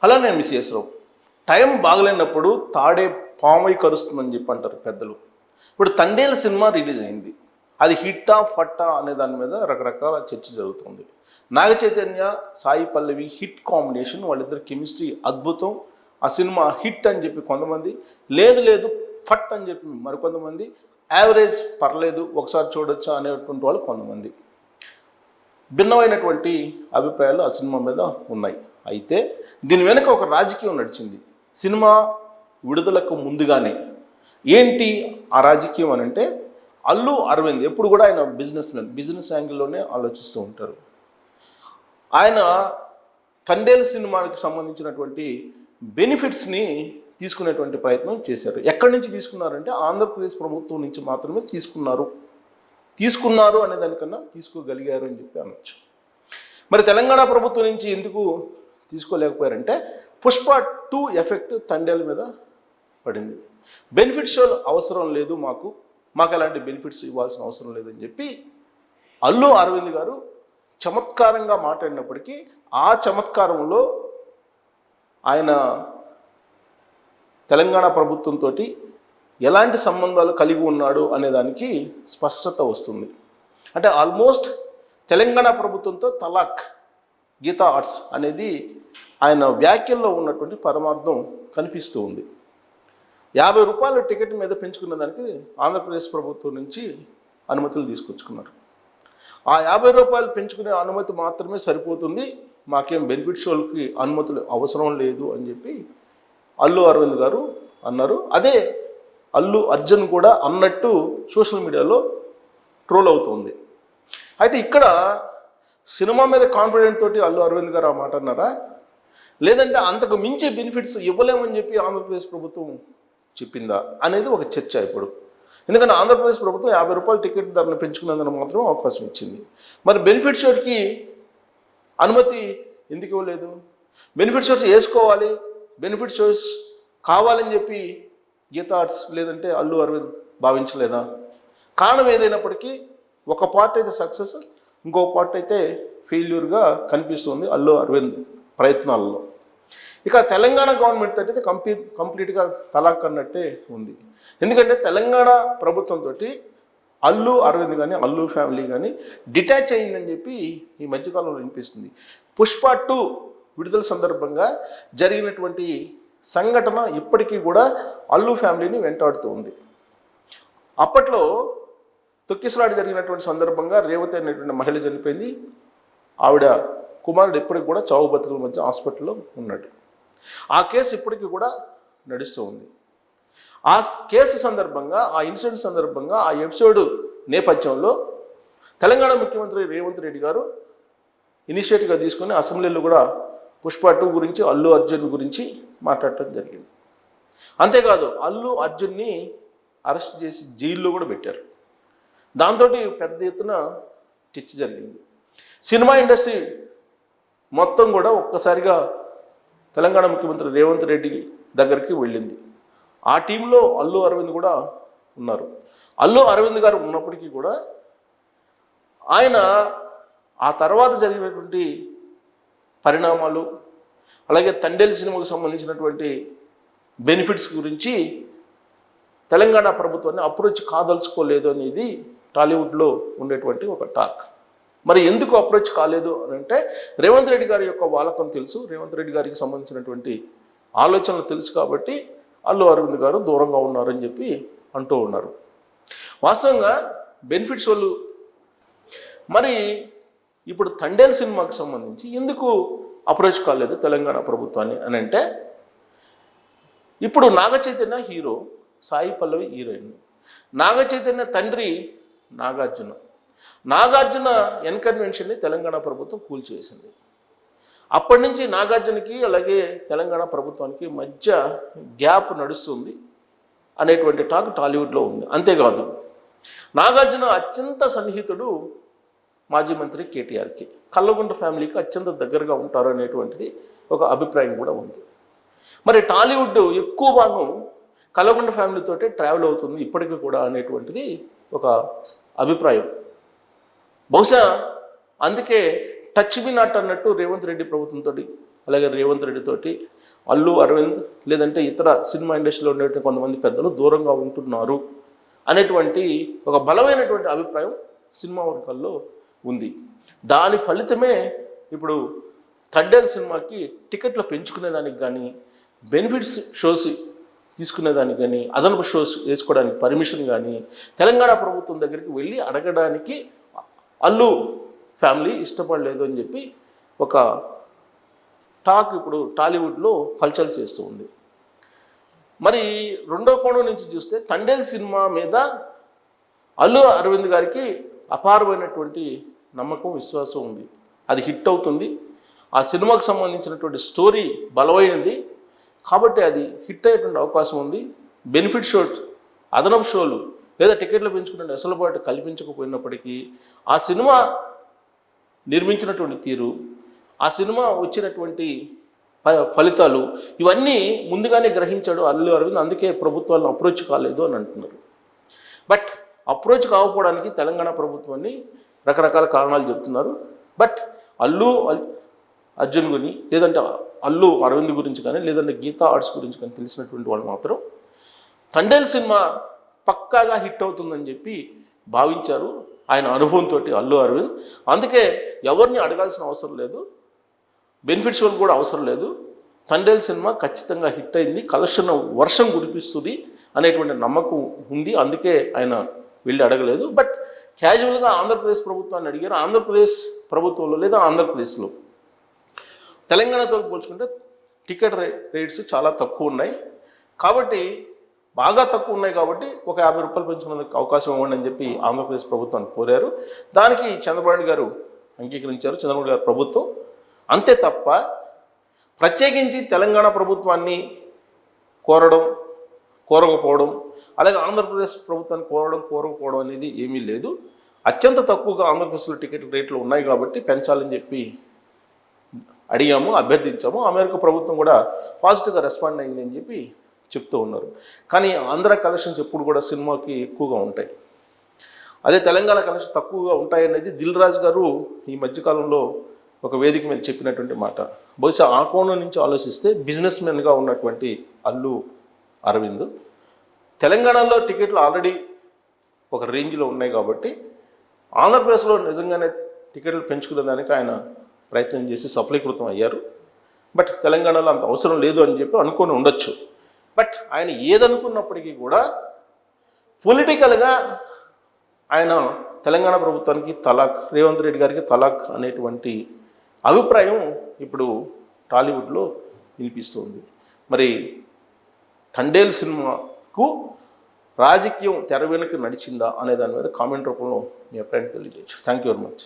అలా నేను మిస్ చేసావు. టైం బాగలేనప్పుడు తాడే పామై కరుస్తుందని చెప్పి అంటారు పెద్దలు. ఇప్పుడు తండేల సినిమా రిలీజ్ అయింది. అది హిట్టా ఫట్టా అనే దాని మీద రకరకాల చర్చ జరుగుతుంది. నాగ చైతన్య, సాయి పల్లవి హిట్ కాంబినేషన్, వాళ్ళిద్దరు కెమిస్ట్రీ అద్భుతం. ఆ సినిమా హిట్ అని చెప్పి కొంతమంది, లేదు లేదు ఫట్ అని చెప్పి మరికొంతమంది, యావరేజ్ పర్లేదు ఒకసారి చూడొచ్చా అనేటువంటి వాళ్ళు కొంతమంది. భిన్నమైనటువంటి అభిప్రాయాలు ఆ సినిమా మీద ఉన్నాయి. అయితే దీని వెనుక ఒక రాజకీయం నడిచింది సినిమా విడుదలకు ముందుగానే. ఏంటి ఆ రాజకీయం అని అంటే, అల్లు అరవింద్ ఎప్పుడు కూడా ఆయన బిజినెస్ యాంగిల్లోనే ఆలోచిస్తూ ఉంటారు. ఆయన తండేల్ సినిమాకి సంబంధించినటువంటి బెనిఫిట్స్ని తీసుకునేటువంటి ప్రయత్నం చేశారు. ఎక్కడి నుంచి తీసుకున్నారంటే ఆంధ్రప్రదేశ్ ప్రభుత్వం నుంచి మాత్రమే తీసుకున్నారు అనే దానికన్నా తీసుకోగలిగారు అని చెప్పి అనొచ్చు. మరి తెలంగాణ ప్రభుత్వం నుంచి ఎందుకు తీసుకోలేకపోయారంటే, పుష్ప 2 ఎఫెక్ట్ తండేల మీద పడింది. బెనిఫిట్ షోలు అవసరం లేదు, మాకు అలాంటి బెనిఫిట్స్ ఇవ్వాల్సిన అవసరం లేదని చెప్పి అల్లు అరవింద్ గారు చమత్కారంగా మాట్లాడినప్పటికీ, ఆ చమత్కారంలో ఆయన తెలంగాణ ప్రభుత్వంతో ఎలాంటి సంబంధాలు కలిగి ఉన్నాడు అనేదానికి స్పష్టత వస్తుంది. అంటే ఆల్మోస్ట్ తెలంగాణ ప్రభుత్వంతో తలాక్ గీతా ఆర్ట్స్ అనేది ఆయన వ్యాఖ్యల్లో ఉన్నటువంటి పరమార్థం కనిపిస్తూ ఉంది. 50 రూపాయల టికెట్ మీద పెంచుకున్న దానికి ఆంధ్రప్రదేశ్ ప్రభుత్వం నుంచి అనుమతులు తీసుకొచ్చుకున్నారు. ఆ 50 రూపాయలు పెంచుకునే అనుమతి మాత్రమే సరిపోతుంది, మాకేం బెనిఫిట్ షోలకి అనుమతులు అవసరం లేదు అని చెప్పి అల్లు అరవింద్ గారు అన్నారు. అదే అల్లు అర్జున్ కూడా అన్నట్టు సోషల్ మీడియాలో ట్రోల్ అవుతుంది. అయితే ఇక్కడ సినిమా మీద కాన్ఫిడెంట్ తోటి అల్లు అరవింద్ గారు ఆ మాట అన్నారా, లేదంటే అంతకు మించి బెనిఫిట్స్ ఇవ్వలేమని చెప్పి ఆంధ్రప్రదేశ్ ప్రభుత్వం చెప్పిందా అనేది ఒక చర్చ ఇప్పుడు. ఎందుకంటే ఆంధ్రప్రదేశ్ ప్రభుత్వం 50 రూపాయల టికెట్ ధరను పెంచుకునేందుకు మాత్రం అవకాశం ఇచ్చింది. మరి బెనిఫిట్ షోకి అనుమతి ఎందుకు ఇవ్వలేదు? బెనిఫిట్ షోస్ వేసుకోవాలి, బెనిఫిట్ షోస్ కావాలని చెప్పి గీతా ఆర్ట్స్ లేదంటే అల్లు అరవింద్ భావించలేదా? కారణం ఏదైనప్పటికీ ఒక పార్ట్ అయితే సక్సెస్, ఇంకో పార్ట్ అయితే ఫెయిల్యూర్గా కనిపిస్తుంది అల్లు అరవింద్ ప్రయత్నాలలో. ఇక తెలంగాణ గవర్నమెంట్ అయితే కంప్లీట్గా తలాక్ అన్నట్టే ఉంది. ఎందుకంటే తెలంగాణ ప్రభుత్వంతో అల్లు అరవింద్ కానీ అల్లు ఫ్యామిలీ కానీ డిటాచ్ అయిందని చెప్పి ఈ మధ్యకాలంలో వినిపిస్తుంది. పుష్ప 2 విడుదల సందర్భంగా జరిగినటువంటి సంఘటన ఇప్పటికీ కూడా అల్లు ఫ్యామిలీని వెంటాడుతూ ఉంది. అప్పట్లో తొక్కిసలాట జరిగినటువంటి సందర్భంగా రేవతి అనేటువంటి మహిళ చనిపోయింది. ఆవిడ కుమారుడు ఇప్పటికి కూడా చావు బతుకుల మధ్య హాస్పిటల్లో ఉన్నాడు. ఆ కేసు ఇప్పటికీ కూడా నడుస్తూ ఉంది. ఆ కేసు సందర్భంగా, ఆ ఇన్సిడెంట్ సందర్భంగా, ఆ ఎపిసోడ్ నేపథ్యంలో తెలంగాణ ముఖ్యమంత్రి రేవంత్ రెడ్డి గారు ఇనిషియేటివ్గా తీసుకొని అసెంబ్లీలో కూడా పుష్ప 2 గురించి, అల్లు అర్జున్ గురించి మాట్లాడటం జరిగింది. అంతేకాదు అల్లు అర్జున్ని అరెస్ట్ చేసి జైల్లో కూడా పెట్టారు. దాంతో పెద్ద ఎత్తున చర్చ జరిగింది. సినిమా ఇండస్ట్రీ మొత్తం కూడా ఒక్కసారిగా తెలంగాణ ముఖ్యమంత్రి రేవంత్ రెడ్డి దగ్గరికి వెళ్ళింది. ఆ టీంలో అల్లు అరవింద్ కూడా ఉన్నారు. అల్లు అరవింద్ గారు ఉన్నప్పటికీ కూడా ఆయన ఆ తర్వాత జరిగినటువంటి పరిణామాలు, అలాగే తండేల్ సినిమాకు సంబంధించినటువంటి బెనిఫిట్స్ గురించి తెలంగాణ ప్రభుత్వాన్ని అప్రోచ్ కాదలుచుకోలేదు అనేది టాలీవుడ్లో ఉండేటువంటి ఒక టాక్. మరి ఎందుకు అప్రోచ్ కాలేదు అని అంటే, రేవంత్ రెడ్డి గారి యొక్క వాలకం తెలుసు, రేవంత్ రెడ్డి గారికి సంబంధించినటువంటి ఆలోచనలు తెలుసు కాబట్టి అల్లు అరవింద్ గారు దూరంగా ఉన్నారని చెప్పి అంటూ ఉన్నారు. వాస్తవంగా బెనిఫిట్స్ వాళ్ళు మరి ఇప్పుడు తండేల్ సినిమాకి సంబంధించి ఎందుకు అప్రోచ్ కాలేదు తెలంగాణ ప్రభుత్వాన్ని అని అంటే, ఇప్పుడు నాగ చైతన్య హీరో, సాయి పల్లవి హీరోయిన్. నాగ చైతన్య తండ్రి నాగార్జున ఎన్కన్వెన్షన్ని తెలంగాణ ప్రభుత్వం కూల్చివేసింది. అప్పటి నుంచి నాగార్జునకి అలాగే తెలంగాణ ప్రభుత్వానికి మధ్య గ్యాప్ నడుస్తుంది అనేటువంటి టాక్ టాలీవుడ్లో ఉంది. అంతేకాదు నాగార్జున అత్యంత సన్నిహితుడు మాజీ మంత్రి కేటీఆర్కి, కల్లగుంట ఫ్యామిలీకి అత్యంత దగ్గరగా ఉంటారు అనేటువంటిది ఒక అభిప్రాయం కూడా ఉంది. మరి టాలీవుడ్ ఎక్కువ భాగం కల్లగుంట ఫ్యామిలీతోటే ట్రావెల్ అవుతుంది ఇప్పటికీ కూడా అనేటువంటిది ఒక అభిప్రాయం. బహుశా అందుకే టచ్ మీ నాట్ అన్నట్టు రేవంత్ రెడ్డి ప్రభుత్వంతో అలాగే రేవంత్ రెడ్డి తోటి అల్లు అరవింద్ లేదంటే ఇతర సినిమా ఇండస్ట్రీలో ఉండేటువంటి కొంతమంది పెద్దలు దూరంగా ఉంటున్నారు అనేటువంటి ఒక బలమైనటువంటి అభిప్రాయం సినిమా వర్గాల్లో ఉంది. దాని ఫలితమే ఇప్పుడు థర్డేల్ సినిమాకి టికెట్లు పెంచుకునేదానికి కానీ, బెనిఫిట్స్ షోస్ తీసుకునేదానికి కానీ, అదనపు షోస్ వేసుకోవడానికి పర్మిషన్ కానీ తెలంగాణ ప్రభుత్వం దగ్గరికి వెళ్ళి అడగడానికి అల్లు ఫ్యామిలీ ఇష్టపడలేదు అని చెప్పి ఒక టాక్ ఇప్పుడు టాలీవుడ్లో హల్చల్ చేస్తూ ఉంది. మరి రెండో కోణం నుంచి చూస్తే తండేల్ సినిమా మీద అల్లు అరవింద్ గారికి అపారమైనటువంటి నమ్మకం, విశ్వాసం ఉంది. అది హిట్ అవుతుంది. ఆ సినిమాకు సంబంధించినటువంటి స్టోరీ బలమైనది కాబట్టి అది హిట్ అయ్యేటువంటి అవకాశం ఉంది. బెనిఫిట్ షో, అదనపు షోలు లేదా టికెట్లు పెంచుకునే వెసులుబాటు కల్పించకపోయినప్పటికీ ఆ సినిమా నిర్మించినటువంటి తీరు, ఆ సినిమా వచ్చినటువంటి ఫలితాలు ఇవన్నీ ముందుగానే గ్రహించాడు అల్లు అరవింద్. అందుకే ప్రభుత్వాలను అప్రోచ్ కాలేదు అని అంటున్నారు. బట్ అప్రోచ్ కాకపోవడానికి తెలంగాణ ప్రభుత్వాన్ని రకరకాల కారణాలు చెప్తున్నారు. బట్ అల్లు అర్జున్ గురించి లేదంటే అల్లు అరవింద్ గురించి కానీ లేదంటే గీతా ఆర్ట్స్ గురించి కానీ తెలిసినటువంటి వాళ్ళు మాత్రం తండేల్ సినిమా పక్కాగా హిట్ అవుతుందని చెప్పి భావించారు ఆయన అనుభవంతో అల్లు అరవింద్. అందుకే ఎవరిని అడగాల్సిన అవసరం లేదు, బెనిఫిట్స్ కూడా అవసరం లేదు. తండేల్ సినిమా ఖచ్చితంగా హిట్ అయింది, కలెక్షన్ వర్షం కురిపిస్తుంది అనేటువంటి నమ్మకం ఉంది. అందుకే ఆయన వెళ్ళి అడగలేదు. బట్ క్యాజువల్గా ఆంధ్రప్రదేశ్ ప్రభుత్వాన్ని అడిగారు. ఆంధ్రప్రదేశ్ ప్రభుత్వంలో లేదా ఆంధ్రప్రదేశ్లో తెలంగాణతో పోల్చుకుంటే టికెట్ రేట్స్ చాలా తక్కువ ఉన్నాయి కాబట్టి, బాగా తక్కువ ఉన్నాయి కాబట్టి ఒక 50 రూపాయలు పెంచుకునేందుకు అవకాశం ఇవ్వండి అని చెప్పి ఆంధ్రప్రదేశ్ ప్రభుత్వాన్ని కోరారు. దానికి చంద్రబాబు గారు అంగీకరించారు, చంద్రబాబు గారు ప్రభుత్వం. అంతే తప్ప ప్రత్యేకించి తెలంగాణ ప్రభుత్వాన్ని కోరకపోవడం అలాగే ఆంధ్రప్రదేశ్ ప్రభుత్వాన్ని కోరకపోవడం అనేది ఏమీ లేదు. అత్యంత తక్కువగా ఆంధ్రప్రదేశ్లో టికెట్ రేట్లు ఉన్నాయి కాబట్టి పెంచాలని చెప్పి అడిగాము, అభ్యర్థించాము. అమెరికా ప్రభుత్వం కూడా పాజిటివ్గా రెస్పాండ్ అయింది అని చెప్పి చెప్తూ ఉన్నారు. కానీ ఆంధ్ర కలెక్షన్స్ ఎప్పుడు కూడా సినిమాకి ఎక్కువగా ఉంటాయి, అదే తెలంగాణ కలెక్షన్ తక్కువగా ఉంటాయనేది దిల్ రాజు గారు ఈ మధ్యకాలంలో ఒక వేదిక మీద చెప్పినటువంటి మాట. బహుశా ఆ కోణం నుంచి ఆలోచిస్తే బిజినెస్ మెన్గా ఉన్నటువంటి అల్లు అరవింద్ తెలంగాణలో టికెట్లు ఆల్రెడీ ఒక రేంజ్లో ఉన్నాయి కాబట్టి ఆంధ్రప్రదేశ్లో నిజంగానే టికెట్లు పెంచుకునేదానికి ఆయన ప్రయత్నం చేసి సఫలీకృతం అయ్యారు. బట్ తెలంగాణలో అంత అవసరం లేదు అని చెప్పి అనుకొని ఉండొచ్చు. బట్ ఆయన ఏదనుకున్నప్పటికీ కూడా పొలిటికల్గా ఆయన తెలంగాణ ప్రభుత్వానికి తలాక్, రేవంత్ రెడ్డి గారికి తలాక్ అనేటువంటి అభిప్రాయం ఇప్పుడు టాలీవుడ్లో వినిపిస్తుంది. మరి తండేల్ సినిమాకు రాజకీయం తెర వెనుక నడిచిందా అనే దాని మీద కామెంట్ రూపంలో మీ అభిప్రాయం తెలియజేయచ్చు. Thank you very much.